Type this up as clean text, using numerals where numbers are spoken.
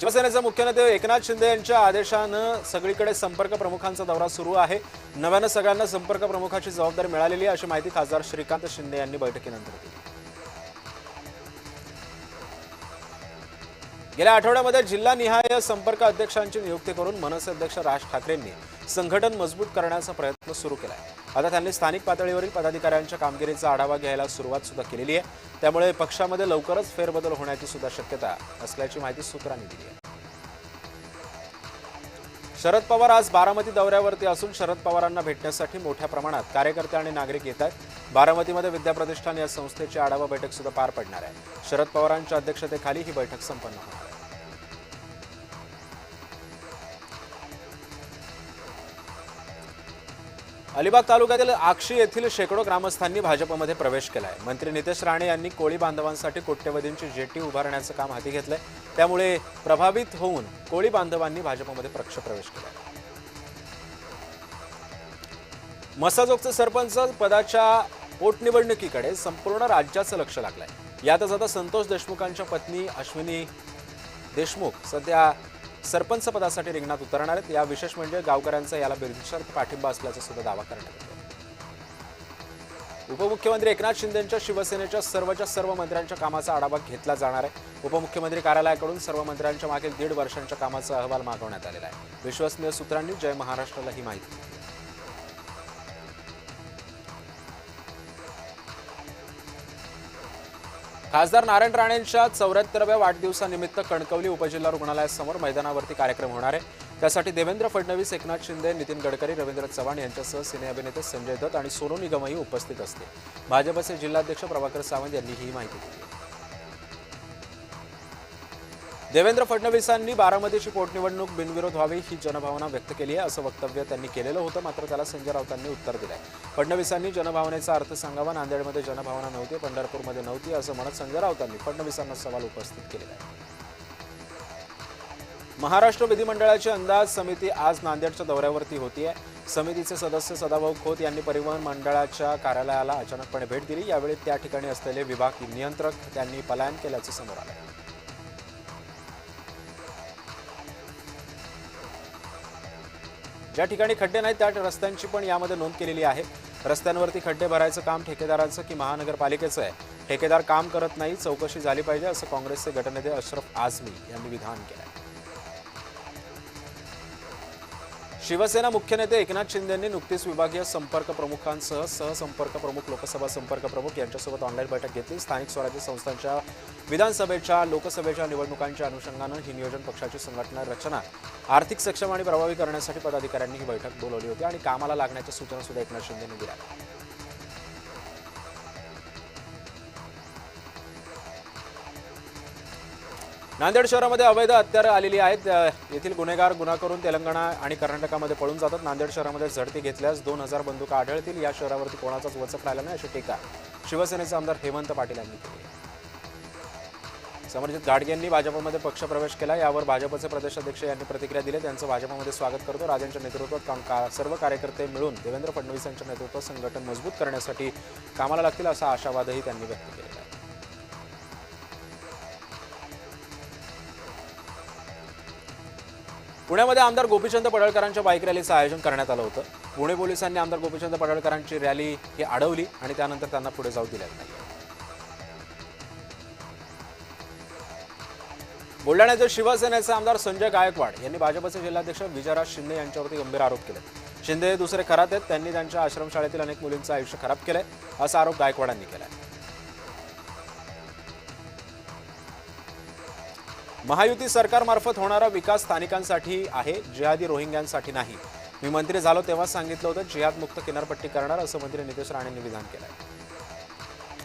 शिवसेनेचे मुख्य नेते एकनाथ शिंदे यांच्या आदेशानं सगळीकडे संपर्क प्रमुखांचा दौरा सुरू आहे। नव्यानं सगळ्यांना संपर्क प्रमुखाची जबाबदारी मिळालेली आहे अशी माहिती खासदार श्रीकांत शिंदे यांनी बैठकीनंतर दिली। गेल्या आठवड्यामध्ये जिल्हानिहाय संपर्क अध्यक्षांची नियुक्ती करून मनसे अध्यक्ष राज ठाकरेंनी संघटन मजबूत करण्याचा प्रयत्न सुरू केला आहे। आता त्यांनी स्थानिक पातळीवरील पदाधिकाऱ्यांच्या कामगिरीचा आढावा घ्यायला सुरुवात सुद्धा केलेली आहे। त्यामुळे पक्षामध्ये लवकरच फेरबदल होण्याची सुद्धा शक्यता असल्याची माहिती सूत्रांनी दिली आहे। शरद पवार आज बारामती दौऱ्यावरती असून शरद पवारांना भेटण्यासाठी मोठ्या प्रमाणात कार्यकर्ते आणि नागरिक येत आहेत। बारामतीमध्ये विद्याप्रतिष्ठान या संस्थेची आढावा बैठक सुद्धा पार पडणार आहे। शरद पवारांच्या अध्यक्षतेखाली ही बैठक संपन्न होणार आहे। अलिबाग तालुक्यातील आक्षी येथील शेकडो ग्रामस्थांनी भाजपमध्ये प्रवेश केलाय। मंत्री नितेश राणे यांनी कोळी बांधवांसाठी कोट्यवधींची जेटी उभारण्याचं काम हाती घेतलंय। त्यामुळे प्रभावित होऊन कोळी बांधवांनी भाजपमध्ये प्रवेश केलाय। मसाजोगचे सरपंच पदाच्या पोटनिवडणुकीकडे संपूर्ण राज्याचं लक्ष लागलंय। यातच आता संतोष देशमुखांच्या पत्नी अश्विनी देशमुख सध्या सरपंच पदासाठी रिंगणात उतरणार आहेत। या विशेष म्हणजे गावकऱ्यांचा याला बिनशर्त पाठिंबा असल्याचा सुद्धा दावा करण्यात येतो। उपमुख्यमंत्री एकनाथ शिंदेंच्या शिवसेनेच्या सर्व मंत्र्यांच्या कामाचा आढावा घेतला जाणार आहे। उपमुख्यमंत्री कार्यालयाकडून सर्व मंत्र्यांच्या मागील 1.5 वर्षांच्या कामाचा अहवाल मागवण्यात आलेला आहे। विश्वसनीय सूत्रांनी जय महाराष्ट्राला ही माहिती दिली। खासदार नारायण राणेंच्या 74व्या वाढदिवसानिमित्त कणकवली उपजिल्हा रुग्णालयासमोर मैदानावरती कार्यक्रम होणार आहे। त्यासाठी देवेंद्र फडणवीस, एकनाथ शिंदे, नितीन गडकरी, रवींद्र चव्हाण यांच्यासह सिने अभिनेते संजय दत्त आणि सोनू निगमही उपस्थित असतील। भाजपचे जिल्हाध्यक्ष प्रभाकर सावंत यांनी ही माहिती दिली आहे। देवेंद्र फडणवीसांनी बारामतीची पोटनिवडणूक बिनविरोध व्हावी ही जनभावना व्यक्त केली आहे असं वक्तव्य त्यांनी केलेलं होतं। मात्र त्याला संजय राऊतांनी उत्तर दिलंय। फडणवीसांनी जनभावनेचा अर्थ सांगावा, नांदेडमध्ये जनभावना नव्हती, पंढरपूरमध्ये नव्हती असं म्हणत संजय राऊतांनी फडणवीसांना सवाल उपस्थित केलेला आहे। महाराष्ट्र विधिमंडळाची अंदाज समिती आज नांदेडच्या दौऱ्यावरती होतीये। समितीचे सदस्य सदाभाऊ खोत यांनी परिवहन मंडळाच्या कार्यालयाला अचानकपणे भेट दिली। यावेळी त्या ठिकाणी असलेले विभाग नियंत्रक त्यांनी पलायन केल्याचं समोर आलं। ज्या ठिकाणी खड्डे नाहीत त्या रस्त्यांची पण यामध्ये नोंद केलेली आहे। रस्त्यांवरती खड्डे भरायचं काम ठेकेदारांचं की महानगरपालिकेचं आहे? ठेकेदार काम करत नाही, चौकशी झाली पाहिजे असं काँग्रेसचे गटनेते अशरफ आझमी यांनी विधान केलं। शिवसेना मुख्य नेते एकनाथ शिंदेंनी नुकतीच विभागीय संपर्क प्रमुखांसह सहसंपर्क प्रमुख, लोकसभा संपर्क प्रमुख यांच्यासोबत ऑनलाईन बैठक घेतली। स्थानिक स्वराज्य संस्थांच्या, विधानसभेच्या, लोकसभेच्या निवडणुकांच्या अनुषंगानं ही नियोजन पक्षाची संघटना रचना आर्थिक सक्षम आणि प्रभावी करण्यासाठी पदाधिकाऱ्यांनी ही बैठक बोलावली होती आणि कामाला लागण्याच्या सूचना सुद्धा एकनाथ शिंदेंनी दिल्या। नांदेड शहरामध्ये अवैध हत्यारं आलेली आहेत। येथील गुन्हेगार गुन्हा करून तेलंगणा आणि कर्नाटकामध्ये पळून जातात। नांदेड शहरामध्ये झडती घेतल्यास 2000 बंदुका आढळतील। या शहरावरती कोणाचाच वचक राहिला नाही अशी टीका शिवसेनेचे आमदार हेमंत पाटील यांनी केली आहे। समरजित घाटगे यांनी भाजपमध्ये पक्षप्रवेश केला। यावर भाजपचे प्रदेशाध्यक्ष यांनी प्रतिक्रिया दिली। त्यांचं भाजपमध्ये स्वागत करतो। राजांच्या नेतृत्वात सर्व कार्यकर्ते मिळून देवेंद्र फडणवीस यांच्या नेतृत्वात संघटन मजबूत करण्यासाठी कामाला लागतील असा आशावादही त्यांनी व्यक्त केला आहे। पुण्यामध्ये आमदार गोपीचंद पडळकरांच्या बाईक रॅलीचं आयोजन करण्यात आलं होतं। पुणे पोलिसांनी आमदार गोपीचंद पडळकरांची रॅली ही अडवली आणि त्यानंतर त्यांना पुढे जाऊ दिलेलं नाही। बुलढाण्याचे शिवसेनेचे आमदार संजय गायकवाड यांनी भाजपचे जिल्हाध्यक्ष विजयराज शिंदे यांच्यावरती गंभीर आरोप केले। शिंदे हे दुसरे खरात आहेत, त्यांनी त्यांच्या आश्रमशाळेतील अनेक मुलींचं आयुष्य खराब केलंय असा आरोप गायकवाडांनी केलाय। महायुती सरकारमार्फत होणारा विकास स्थानिकांसाठी आहे, जिहादी रोहिंग्यांसाठी नाही। मी मंत्री झालो तेव्हा सांगितलं होतं जिहाद मुक्त किनारपट्टी करणार असं मंत्री नितेश राणेंनी विधान केलंय।